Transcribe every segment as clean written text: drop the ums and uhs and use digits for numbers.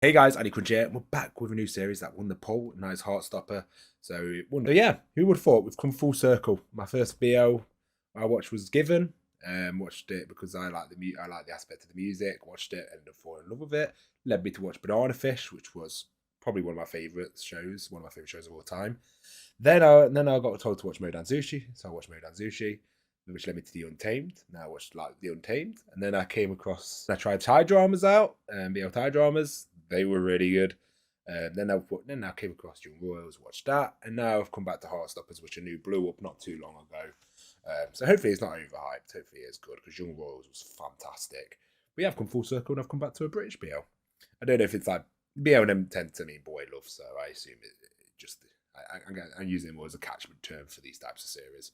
Hey guys, AniCrunch here. We're back with a new series that won the poll. Nice Heartstopper. So it won. So yeah, who would have thought we've come full circle? My first BO I watched was Given. Watched it because I like I like the aspect of the music. Watched it, ended up falling in love with it. Led me to watch Banana Fish, which was probably one of my favourite shows, one of my favourite shows of all time. Then I got told to watch Modan Sushi, so I watched Modan Sushi, which led me to The Untamed. Now I watched like The Untamed, and then I came across. I tried Thai dramas out, BL Thai dramas. They were really good. Then I came across Young Royals, watched that, and now I've come back to Heartstoppers, which I knew blew up not too long ago. So hopefully it's not overhyped. Hopefully it's good because Young Royals was fantastic. But yeah, I've come full circle and I've come back to a British BL. I don't know if it's like BL and them tend to mean boy love, so I assume it just I'm using it more as a catchment term for these types of series.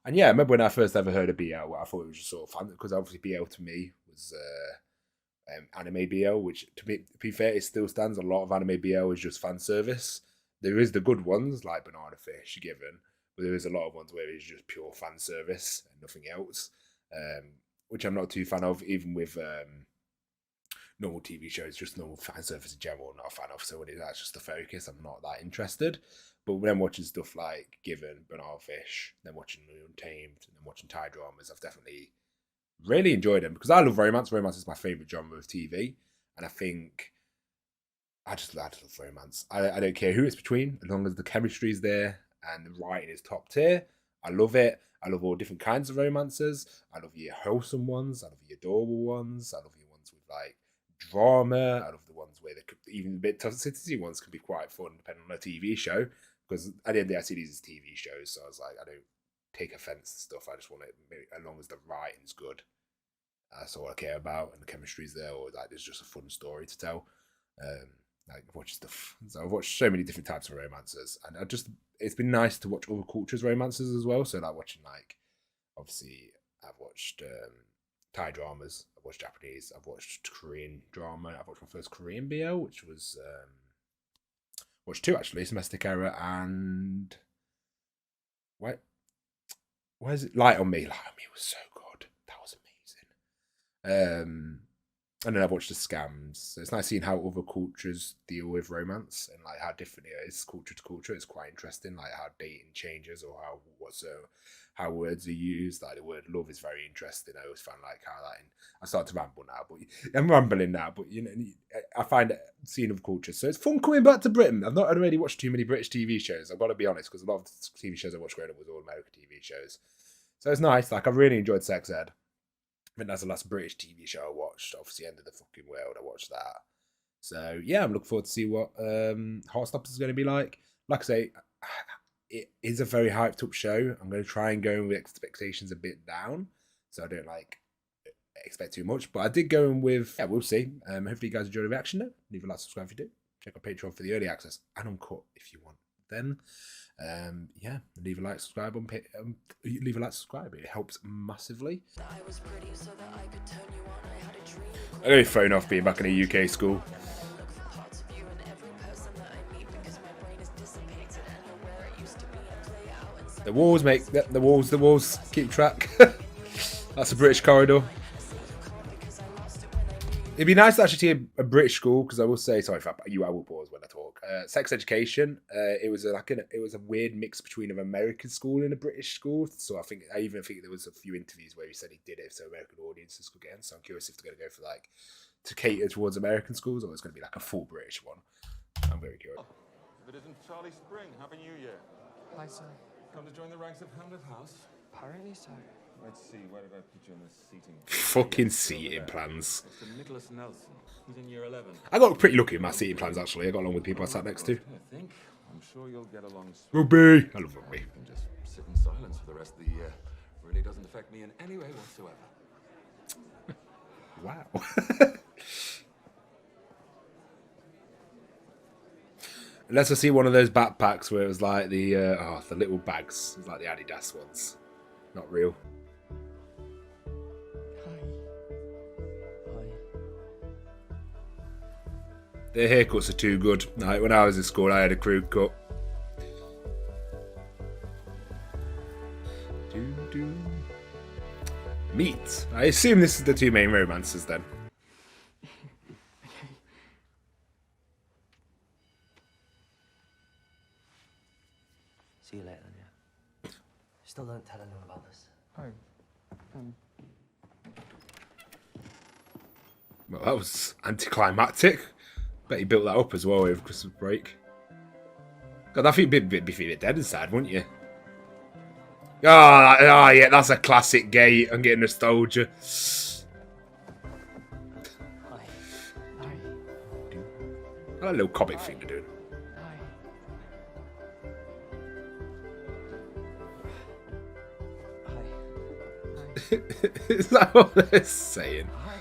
And yeah, I remember when I first ever heard of BL, I thought it was just sort of fun because obviously BL to me was anime BL, which to be fair, it still stands. A lot of anime BL is just fan service. There is the good ones like Banana Fish, Given, but there is a lot of ones where it's just pure fan service and nothing else, which I'm not too fan of. Even with normal TV shows, just normal fan service in general, I'm not a fan of. So when that's just the focus, I'm not that interested. But when watching stuff like Given, Banana Fish, then watching Untamed, and then watching Thai dramas, I've definitely really enjoyed them because I love romance. Romance is my favorite genre of TV, and I just love romance. I don't care who it's between, as long as the chemistry is there and the writing is top tier. I love it. I love all different kinds of romances. I love your wholesome ones. I love your adorable ones. I love your ones with like drama. I love the ones where they could even a bit toxicity ones can be quite fun depending on a TV show. Because at the end of the day, I see these as TV shows, so I was like, I don't take offense to stuff. I just want it as long as the writing's good. That's all I care about, and the chemistry's there, or like there's just a fun story to tell. Um, like I've watched stuff, so I've watched so many different types of romances, and it's been nice to watch other cultures' romances as well. So like watching like obviously I've watched Thai dramas, I've watched Japanese, I've watched Korean drama. I've watched my first Korean BL, which was watched two actually, Domestic Error and what? Why is it Light on Me? Light on Me was so good. That was amazing. And then I've watched the scams. So it's nice seeing how other cultures deal with romance and like how different it is culture to culture. It's quite interesting, like how dating changes or how words are used. Like the word love is very interesting. I always find like how that. I start to ramble now, but I'm rambling now. But you know, I find it seeing of cultures. So it's fun coming back to Britain. I've not already watched too many British TV shows. I've got to be honest because a lot of the TV shows I watched growing up was all American TV shows. So it's nice. Like I've really enjoyed Sex Ed. I think that's the last British TV show I watched. Obviously, End of the Fucking World. I watched that. So yeah, I'm looking forward to see what Heartstoppers is going to be like. Like I say, it is a very hyped up show. I'm going to try and go in with expectations a bit down, so I don't like expect too much. But I did go in with yeah, we'll see. Hopefully, you guys enjoy the reaction. Though, leave a like, subscribe if you do. Check out Patreon for the early access and uncut if you want. Then yeah, leave a like, subscribe on leave a like, subscribe. It helps massively. I'm gonna be thrown off being back in a UK school. The walls make the walls keep track. That's a British corridor. It'd be nice to actually see a British school because I will say, sorry if I will pause when I talk. Sex education. It was it was a weird mix between an American school and a British school. So I even think there was a few interviews where he said he did it so American audiences could get in. So I'm curious if they're going to go for like to cater towards American schools or it's going to be like a full British one. I'm very curious. If it isn't Charlie Spring, Happy New Year. Hi, sir. Come to join the ranks of Hamlet House? Apparently so. Let's see, where did I put you in the seating? Fucking seating plans. Mr. Nicholas Nelson. He's in year 11. I got pretty lucky with my seating plans actually. I got along with people I sat next to. I think. I'm sure you'll get along. Rugby. I love rugby. You can just sit in silence for the rest of the year. Really doesn't affect me in any way whatsoever. Wow. Unless I see one of those backpacks where it was like the little bags, it was like the Adidas ones, not real. Hi. Hi. Their haircuts are too good. Like when I was in school, I had a crew cut. Meat. I assume this is the two main romances then. See you later then, yeah. Still don't tell anyone about this. Oh. Well, that was anticlimactic. Bet he built that up as well over Christmas break. God, I think you'd be feeling dead inside, wouldn't you? Oh, yeah, that's a classic gate. I'm getting nostalgia. Hi. Hi. A little comic thing to do. Hi. Hi. Is that what they're saying? Hi.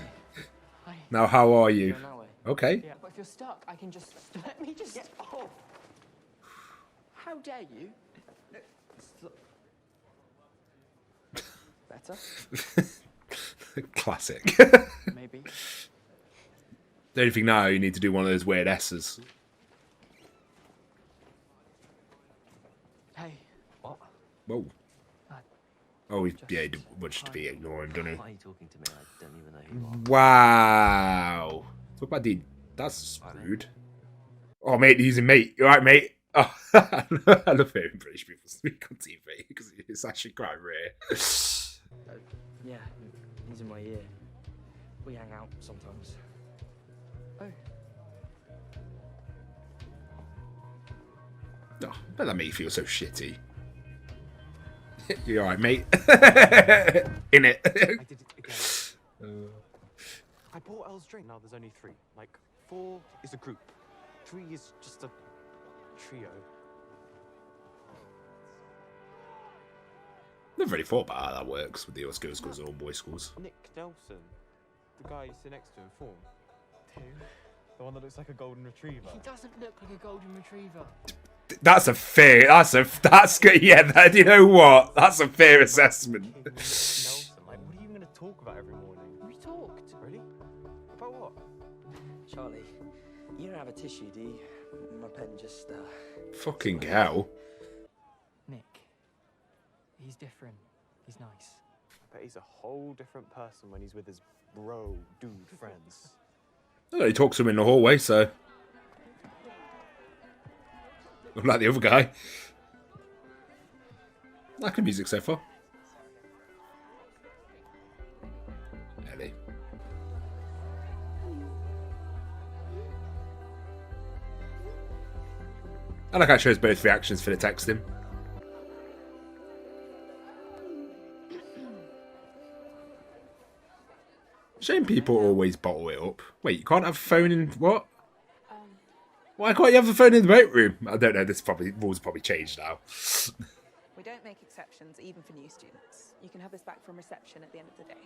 Hi. Now, how are you? Going that way. Okay. Yeah, but if you're stuck, I can just let me just. Oh. How dare you? Better? Classic. Maybe. The only thing now, you need to do one of those weird S's. Hey. What? Whoa. Uh, Oh, yeah, he wants to be ignoring, doesn't he? Why are you talking to me? I don't even know who you are. Wow. Talk about the... That's rude. Oh, mate, he's a mate. You alright, mate? Oh, I love hearing British people speak on TV because it's actually quite rare. Yeah, he's in my ear. We hang out sometimes. oh. Oh, don't that make you feel so shitty? You alright, mate? In it. I did it again. I bought Elle's drink. Now there's only 3. Like, 4 is a group. 3 is just a trio. Never really thought about how that works with the girls' schools and all boys' schools. Nick Nelson, the guy you sit next to in form. Who? The one that looks like a golden retriever. He doesn't look like a golden retriever. That's a fair. That's good. Yeah, that, you know what? That's a fair assessment. Nick Nelson. Like, what are you going to talk about every morning? We talked. Really? About what? Charlie, you don't have a tissue, do you? My pen just, Fucking hell. Nick. He's different. He's nice. I bet he's a whole different person when he's with his bro, dude friends. I know he talks to him in the hallway, so. Like the other guy. I like the music so far. Ellie. I like how it shows both reactions for the texting. Shame people always bottle it up. Wait, you can't have a phone in what? Why can't you have the phone in the boat room? I don't know. This rules probably changed now. We don't make exceptions, even for new students. You can have this back from reception at the end of the day.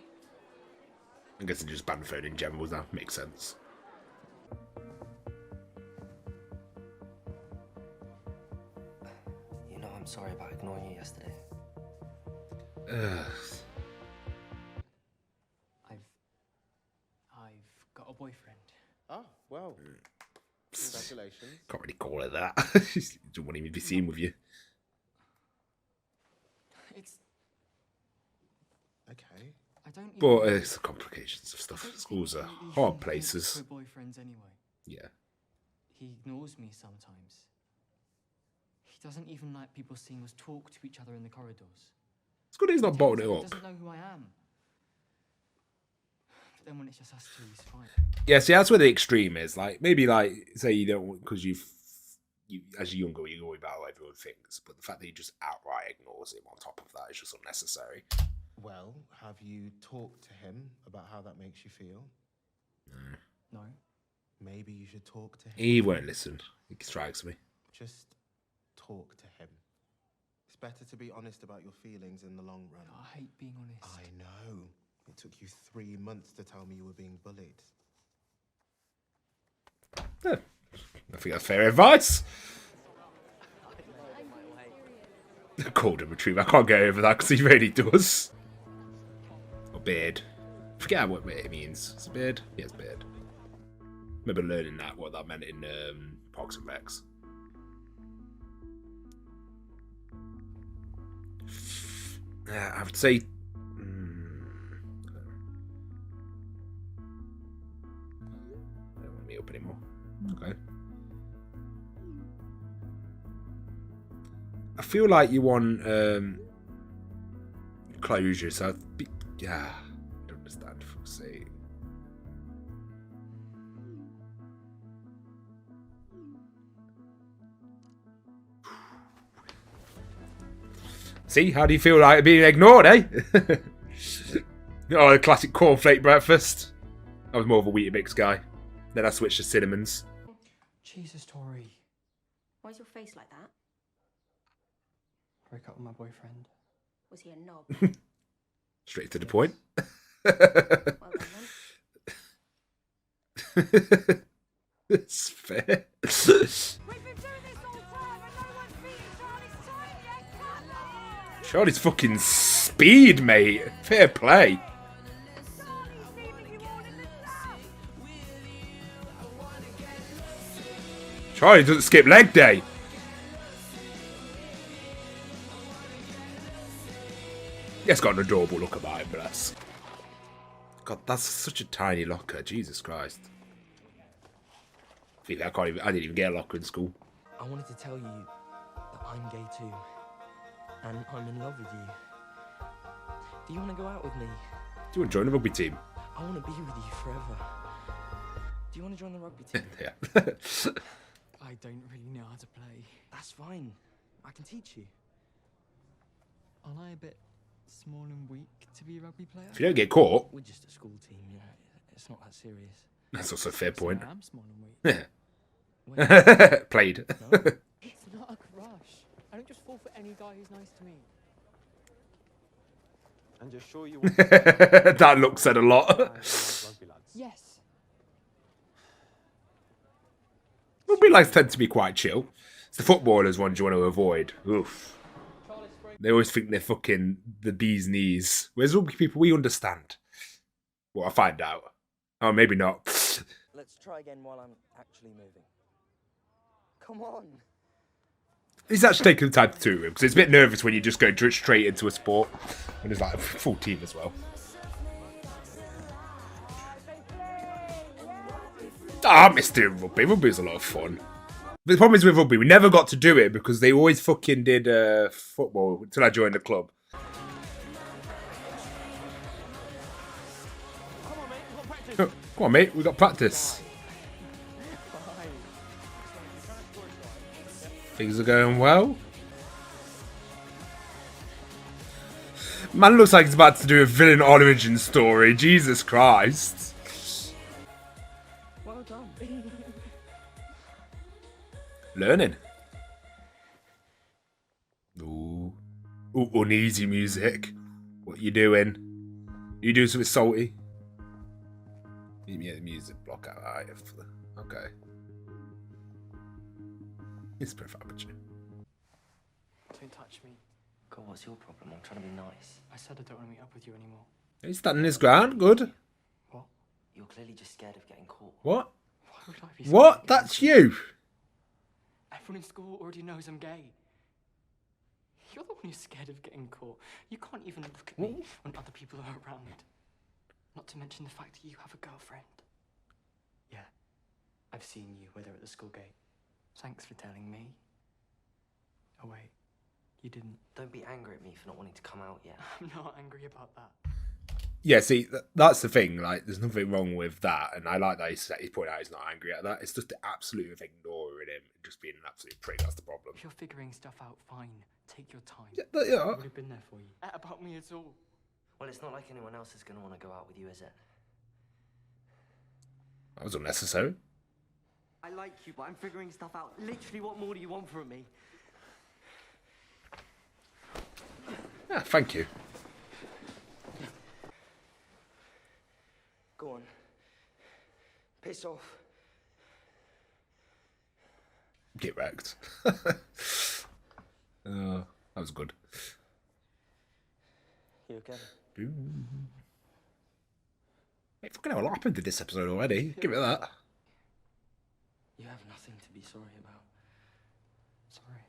I'm guessing just ban the phone in general now. Makes sense. you know, I'm sorry about ignoring you yesterday. I've got a boyfriend. Oh, well. Congratulations. Can't really call it that. Don't want him to be seen with you. It's. Okay. I don't. But even- it's the complications of I stuff. don't Schools think are he hard even places. thinks we're boyfriends anyway. Yeah. He ignores me sometimes. He doesn't even like people seeing us talk to each other in the corridors. It's good he's not Turns bottling out it He up. doesn't know who I am. But then when it's just us two, he's fine. Yeah, see, that's where the extreme is. Like, maybe, like, say you don't, because you, as you're younger, you worry about how everyone thinks. But the fact that he just outright ignores him on top of that is just unnecessary. Well, have you talked to him about how that makes you feel? No. Maybe you should talk to him. He won't listen. He strikes me. Just talk to him. It's better to be honest about your feelings in the long run. I hate being honest. I know. It took you 3 months to tell me you were being bullied. Yeah, I think that's fair advice. Golden retriever. I can't get over that because he really does. Or beard. Forget what it means. It's a beard? Yeah, it's a beard. Remember learning that, what that meant in Parks and Recs. I would say... I don't want me up anymore. Okay. I feel like you want closure, so yeah, I don't understand. For fuck's sake. See, how do you feel like being ignored, eh? Oh, the classic cornflake breakfast. I was more of a Weetabix guy. Then I switched to cinnamons. Jesus, Tori. Why's your face like that? Broke up with my boyfriend. Was he a knob? Straight to the point. Well done, then. It's fair. We've been doing this all time and no one's beating Charlie's time yet. Come on! Charlie's fucking speed, mate. Fair play. Charlie's leaving you all in the dust. Charlie doesn't skip leg day. He's got an adorable look about him, bless. God, that's such a tiny locker. Jesus Christ. I didn't even get a locker in school. I wanted to tell you that I'm gay too. And I'm in love with you. Do you want to go out with me? Do you want to join the rugby team? I want to be with you forever. Do you want to join the rugby team? Yeah. I don't really know how to play. That's fine. I can teach you. Aren't I a bit small and weak to be a rugby player? If you don't get caught, We're just a school team, you know. It's not that serious. that's also a fair point. I am small and weak. Yeah. Wait, Played. It's not a crush. I don't just fall for any guy who's nice to me. And you're sure you want That look said a lot. rugby lads? Yes. Rugby lads tend to be quite chill. It's the footballers ones you want to avoid. Oof. They always think they're fucking the bee's knees. Whereas rugby people, we understand. Well, I find out. Oh, maybe not. let's try again while I'm actually moving. Come on. He's actually taking the time to tutor him because it's a bit nervous when you just go straight into a sport. And there's like a full team as well. I missed doing rugby. Rugby was a lot of fun. But the problem is with rugby, we never got to do it because they always fucking did football until I joined the club. Come on, mate, we got practice. Things are going well. Man looks like he's about to do a villain origin story. Jesus Christ. Well done. Learning. Ooh. Ooh, uneasy music. What you doing? You doing something salty? Meet me at the music block out. Okay. It's perfect, aperture. Don't touch me. God, what's your problem? I'm trying to be nice. I said I don't want to meet up with you anymore. He's standing his ground. Good. What? You're clearly just scared of getting caught. What? Why would I be? What? That's you. Everyone in school already knows I'm gay. You're the one who's scared of getting caught. You can't even look at me when other people are around. Not to mention the fact that you have a girlfriend. Yeah, I've seen you, whether at the school gate. Thanks for telling me. Oh wait, you didn't. Don't be angry at me for not wanting to come out yet. I'm not angry about that. Yeah, see, that's the thing. Like, there's nothing wrong with that, and I like that he's pointed out he's not angry at that. It's just the absolute of ignoring him, just being an absolute prick. That's the problem. If you're figuring stuff out, fine. Take your time. Yeah, I would have been there for you. About me at all. Well, it's not like anyone else is going to want to go out with you, is it? that was unnecessary. I like you, but I'm figuring stuff out. Literally, what more do you want from me? Yeah, thank you. Go on. Piss off. Get wrecked. That was good. You okay? Mate, fucking hell, a lot happened in this episode already. Give it that. You have nothing to be sorry about. Sorry.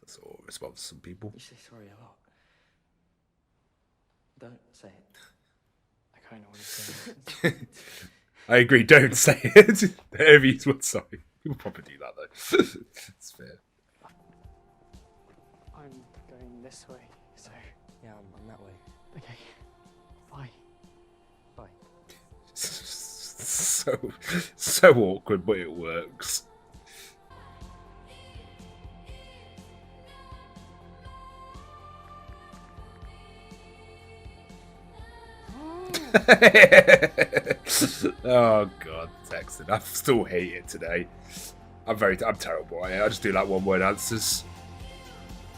That's all response to some people. You say sorry a lot. Don't say it. I kind of want to say it. I agree, don't say it. Never use one sorry. People probably do that though. It's fair. this way, so... Yeah, I'm that way. Okay. Bye. Bye. So awkward, but it works. Oh god, texting. I still hate it today. I'm terrible. I just do like one word answers.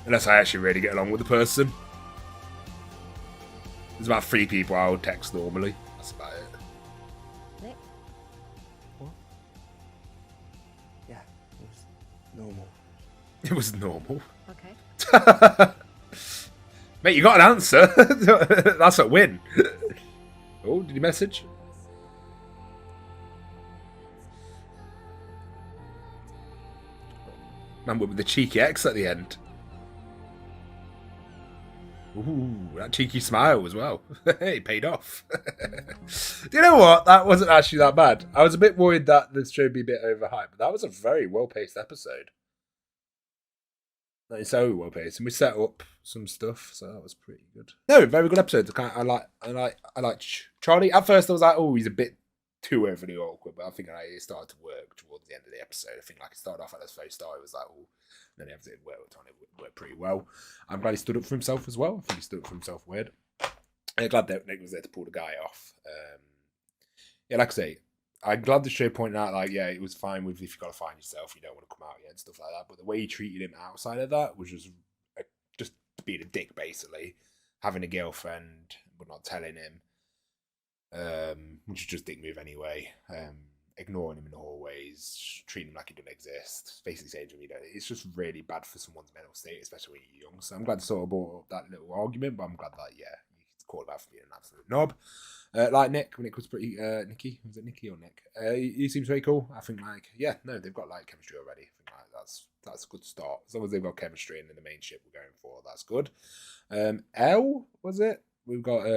Unless I actually really get along with the person. There's about 3 people I would text normally. That's about it. Nick? What? Yeah, it was normal. It was normal. Okay. Mate, you got an answer. That's a win. Oh, did you message? Man with the cheeky X at the end. Ooh, that cheeky smile as well. It paid off. Do you know what? That wasn't actually that bad. I was a bit worried that this show would be a bit overhyped, but that was a very well-paced episode. That is so well-paced, and we set up some stuff, so that was pretty good. No, very good episode. I like Charlie. At first, I was like, oh, he's a bit too overly awkward, but I think it started to work towards the end of the episode. I think like it started off at the very start, it was like, oh, and then everything worked pretty well. I'm glad he stood up for himself as well. I think he stood up for himself weird. I'm glad that Nick was there to pull the guy off. Yeah, like I say, I'm glad the show pointed out, like, yeah, it was fine with if you got to find yourself, you don't want to come out yet and stuff like that. But the way he treated him outside of that was just being a dick, basically. Having a girlfriend, but not telling him. Which is just a dick move anyway. Ignoring him in the hallways, treating him like he didn't exist, basically saying to him, it's just really bad for someone's mental state, especially when you're young. So I'm glad to sort of brought up that little argument, but I'm glad that, yeah, you called him out for being an absolute knob. Like Nick was pretty, Nicky, was it Nicky or Nick? He seems very cool. I think, like, yeah, no, they've got, like, chemistry already. I think, like, that's a good start. As long as they've got chemistry and in the main ship we're going for, that's good. L, was it? We've got,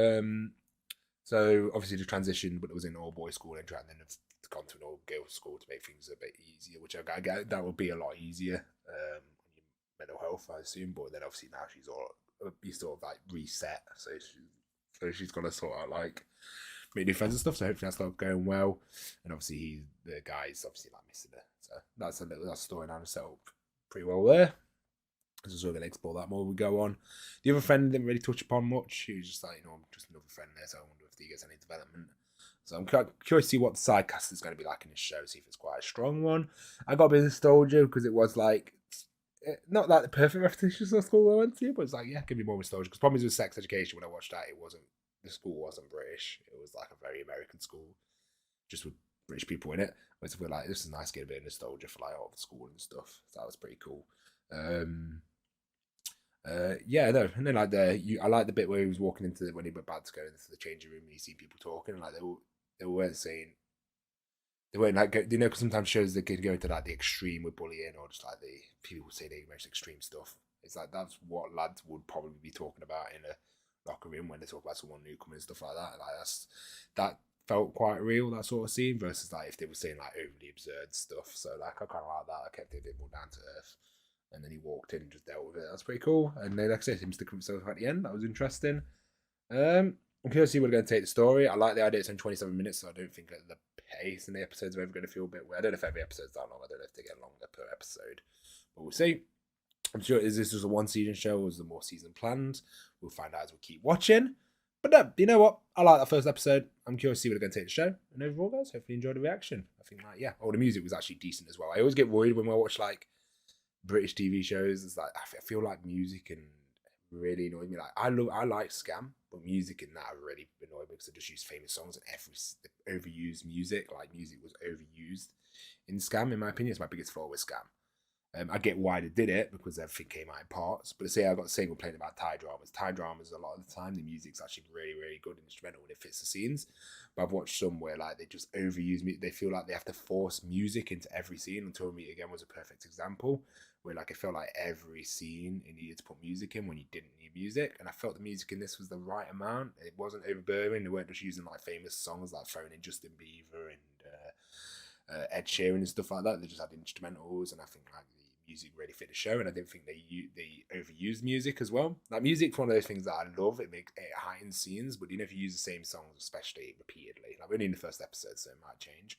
so obviously the transition, but it was in all-boys school and then have gone to an all-girls school to make things a bit easier, which I get that would be a lot easier on your mental health, I assume. But then obviously now she's sort of like reset, so she's gonna sort of like make new friends and stuff. So hopefully that's not going well. And obviously the guy's obviously like missing her, so that's that story now set up pretty well there. So we're going to explore that more. We go on. The other friend didn't really touch upon much. He was just like, I'm just another friend there, so I wonder if he gets any development. So I'm curious to see what the side cast is going to be like in this show, see if it's quite a strong one. I got a bit of nostalgia because it was like, not like the perfect repetition of school I went to, but it's like, yeah, give me more nostalgia. Because problems with sex education, when I watched that, the school wasn't British. It was like a very American school, just with British people in it. Whereas I feel like this is nice to get a bit of nostalgia for like all the school and stuff. So that was pretty cool. Yeah, no, and then like I like the bit where he was walking into when he went back to go into the changing room and you see people talking, and like they weren't saying, they weren't like, because sometimes shows they can go into like the extreme with bullying or just like the people say the most extreme stuff. It's like that's what lads would probably be talking about in a locker room when they talk about someone new coming and stuff like that. Like that felt quite real, that sort of scene, versus like if they were saying like overly absurd stuff. So like I kind of like that. I kept it a bit more down to earth. And then he walked in and just dealt with it. That's pretty cool. And then, like I said, him sticking with himself at the end. That was interesting. I'm curious to see where they're going to take the story. I like the idea it's in 27 minutes, so I don't think that the pace in the episodes are ever going to feel a bit weird. I don't know if every episode's that long. I don't know if they get longer per episode. But we'll see. I'm sure is this just a one-season show or is there more season planned? We'll find out as we keep watching. But no, you know what? I like that first episode. I'm curious to see where they're going to take the show. And overall, guys, hopefully you enjoyed the reaction. I think, like, yeah. Oh, the music was actually decent as well. I always get worried when I watch, like, British TV shows. It's like I feel like music can really annoy me. Like I like Scam, but music in that really annoyed me because they just use famous songs and every overused music. Like music was overused in Scam. In my opinion, it's my biggest flaw with Scam. I get why they did it because everything came out in parts. But say I got the same complaint about Thai dramas. Thai dramas, a lot of the time, the music's actually really, really good instrumental when it fits the scenes. But I've watched some where like they just overuse music. They feel like they have to force music into every scene. Until Me Again was a perfect example. Where like I felt like every scene it needed to put music in when you didn't need music. And I felt the music in this was the right amount. It wasn't overbearing. They weren't just using like famous songs like throwing in Justin Bieber and Ed Sheeran and stuff like that. They just had instrumentals, and I think like the music really fit the show, and I didn't think they overused music as well. Like music's one of those things that I love. It heightens scenes, but if you use the same songs, especially repeatedly, like we're only in the first episode, so it might change.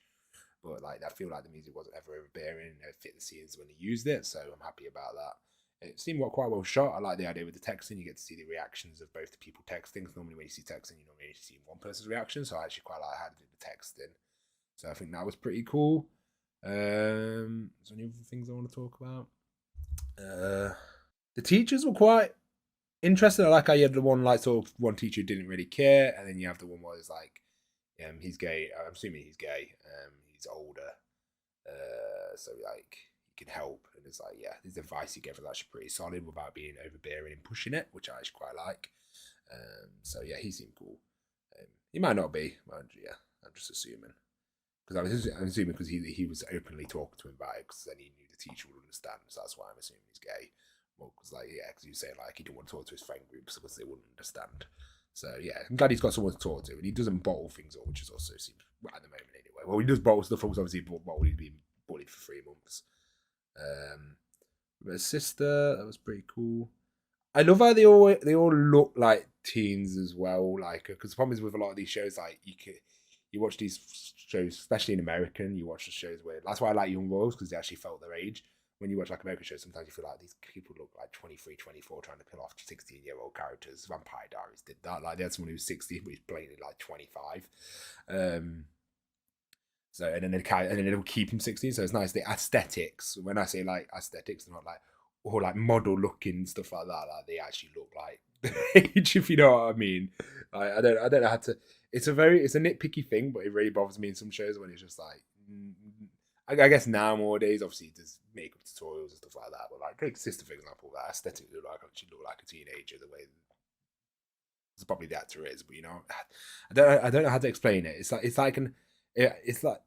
But like I feel like the music wasn't ever overbearing, and it fit the scenes when they used it, so I'm happy about that. It seemed quite well shot. I like the idea with the texting. You get to see the reactions of both the people texting. Because normally when you see texting, you normally see one person's reaction. So I actually quite like how they did the texting. So I think that was pretty cool. Is there any other things I want to talk about? The teachers were quite interesting. I like how you had the one like sort of one teacher who didn't really care, and then you have the one where it's like, he's gay. I'm assuming he's gay. He's older. So like he can help, and it's like his advice he gave was actually pretty solid without being overbearing and pushing it, which I actually quite like. So yeah, he seemed cool. He might not be, but yeah, I'm just assuming. Because I'm assuming because he was openly talking to him about it, because then he knew the teacher would understand. So that's why I'm assuming he's gay. Well, because because you say like he didn't want to talk to his friend groups because they wouldn't understand. So yeah, I'm glad he's got someone to talk to, and he doesn't bottle things up, which is also seems right at the moment anyway. Well, he does bottle stuff up, obviously bottled. He's been bullied for 3 months. But his sister, that was pretty cool. I love how they all look like teens as well. Like, because the problem is with a lot of these shows, like you watch these shows, especially in American, you watch the shows where that's why I like Young Royals, because they actually felt their age. When you watch like American shows, sometimes you feel like these people look like 23, 24 trying to kill off 16-year-old characters. Vampire Diaries did that. Like they had someone who was 60, but he's blatantly like 25. So and then they'll keep him 16. So it's nice. The aesthetics. When I say like aesthetics, they're not like or like model looking stuff like that. Like they actually look like the age, if you know what I mean. Like, I don't know how to. It's a nitpicky thing, but it really bothers me in some shows when it's just like. I guess nowadays, obviously, there's makeup tutorials and stuff like that. But like Drake's sister, for example, that aesthetically she looked like a teenager. The way it's probably the actor is, but I don't know how to explain it. It's like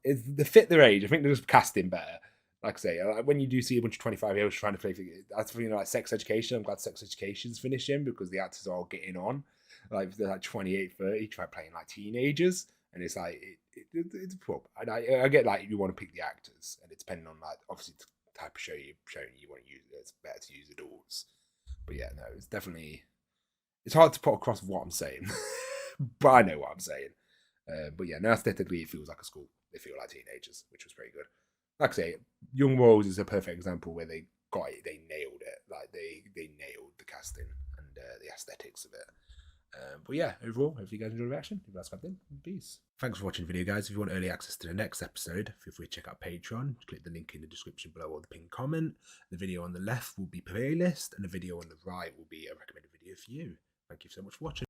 they fit their age. I think they're just casting better. Like I say, when you do see a bunch of 25-year-olds trying to play, that's like Sex Education. I'm glad Sex Education's finishing because the actors are all getting on. Like they're like 28, 30, try playing like teenagers, and it's like it's a problem. I get like you want to pick the actors, and it's depending on like obviously the type of show you want to use. It's better to use adults, but yeah, no, it's definitely it's hard to put across what I'm saying, but I know what I'm saying. But yeah, no, aesthetically it feels like a school. They feel like teenagers, which was very good. Like I say, Young Royals is a perfect example where they got it, they nailed it. Like they nailed the casting and the aesthetics of it. But yeah, overall, hopefully you guys enjoyed the reaction. If that's something, peace. Thanks for watching the video, guys. If you want early access to the next episode, feel free to check out Patreon. Click the link in the description below or the pinned comment. The video on the left will be playlist, and the video on the right will be a recommended video for you. Thank you so much for watching.